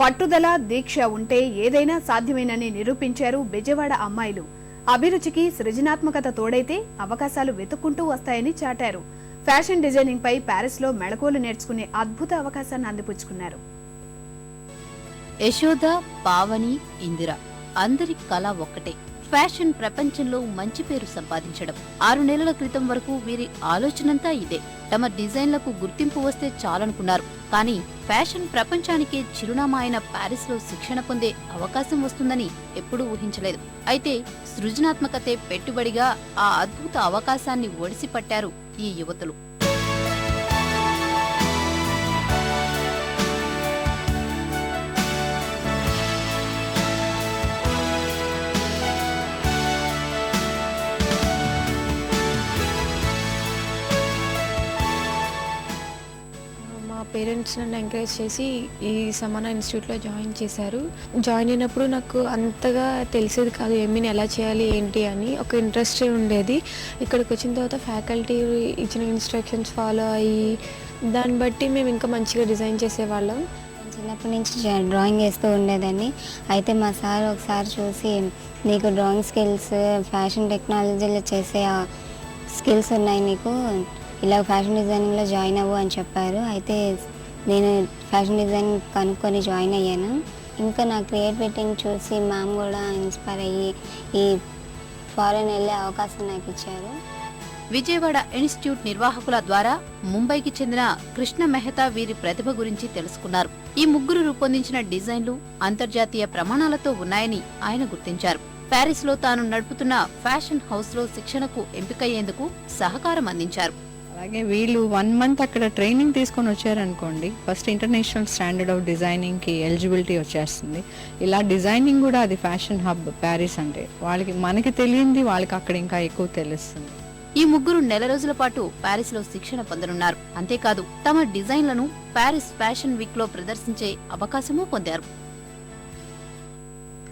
పట్టుదల, దీక్ష ఉంటే ఏదైనా సాధ్యమేనని నిరూపించారు బెజవాడ అమ్మాయిలు. అభిరుచికి సృజనాత్మకత తోడైతే అవకాశాలు వెతుక్కుంటూ వస్తాయని చాటారు. ఫ్యాషన్ డిజైనింగ్ పై ప్యారిస్ లో మెళకువలు నేర్చుకునే అద్భుత అవకాశాన్ని అందిపుచ్చుకున్నారు. యశోద, పావని, ఇందిర అందరి కళ ఒక్కటే, ఫ్యాషన్ ప్రపంచంలో మంచి పేరు సంపాదించడం. 6 నెలల క్రితం వరకు వీరి ఆలోచనంతా ఇదే. తమ డిజైన్లకు గుర్తింపు వస్తే చాలనుకున్నారు. కానీ ఫ్యాషన్ ప్రపంచానికే చిరునామా అయిన ప్యారిస్ లో శిక్షణ పొందే అవకాశం వస్తుందని ఎప్పుడూ ఊహించలేదు. అయితే సృజనాత్మకతే పెట్టుబడిగా ఆ అద్భుత అవకాశాన్ని ఒడిసిపట్టారు ఈ యువతులు. పేరెంట్స్ నన్ను ఎంకరేజ్ చేసి ఈ సమాన ఇన్స్టిట్యూట్లో జాయిన్ చేశారు. జాయిన్ అయినప్పుడు నాకు అంతగా తెలిసేది కాదు ఏమీని ఎలా చేయాలి ఏంటి అని. ఒక ఇంట్రెస్ట్ ఉండేది. ఇక్కడికి వచ్చిన తర్వాత ఫ్యాకల్టీ ఇచ్చిన ఇన్స్ట్రక్షన్స్ ఫాలో అయ్యి దాన్ని బట్టి మేము ఇంకా మంచిగా డిజైన్ చేసేవాళ్ళం. చిన్నప్పటి నుంచి డ్రాయింగ్ వేస్తూ ఉండేదాన్ని. అయితే మా సార్ ఒకసారి చూసి నీకు డ్రాయింగ్ స్కిల్స్, ఫ్యాషన్ టెక్నాలజీలో చేసే స్కిల్స్ ఉన్నాయి, నీకు ఇలా ఫ్యాషన్ డిజైనింగ్లో జాయిన్ అవ్వు అని చెప్పారు. అయితే నేను ఫ్యాషన్ డిజైనింగ్ కనుక్కొని జాయిన్ అయ్యాను. ఇంకా నా క్రియేటివిటీని చూసి మ్యామ్ కూడా ఇన్స్పైర్ అయ్యి ఈ ఫారెన్ వెళ్ళే అవకాశం నాకు ఇచ్చారు. విజయవాడ ఇన్స్టిట్యూట్ నిర్వాహకుల ద్వారా ముంబైకి చెందిన కృష్ణ మెహతా వీరి ప్రతిభ గురించి తెలుసుకున్నారు. ఈ ముగ్గురు రూపొందించిన డిజైన్లు అంతర్జాతీయ ప్రమాణాలతో ఉన్నాయని ఆయన గుర్తించారు. ప్యారిస్ లో తాను నడుపుతున్న ఫ్యాషన్ హౌస్ లో శిక్షణకు ఎంపికయ్యేందుకు సహకారం అందించారు. అలాగే వీళ్ళు 1 మంత్ అక్కడ ట్రైనింగ్ తీసుకొని వచ్చారనుకోండి, ఫస్ట్ ఇంటర్నేషనల్ స్టాండర్డ్ ఆఫ్ డిజైనింగ్కి ఎలిజిబిలిటీ వచ్చేస్తుంది. ఇలా డిజైనింగ్ కూడా అది ఫ్యాషన్ హబ్ ప్యారిస్ అంటే మనకి తెలియంది వాళ్ళకి అక్కడ ఇంకా ఎక్కువ తెలుస్తుంది. ఈ ముగ్గురు నెల రోజుల పాటు ప్యారిస్ లో శిక్షణ పొందనున్నారు. అంతేకాదు తమ డిజైన్లను ప్యారిస్ ఫ్యాషన్ వీక్ లో ప్రదర్శించే అవకాశమూ పొందారు.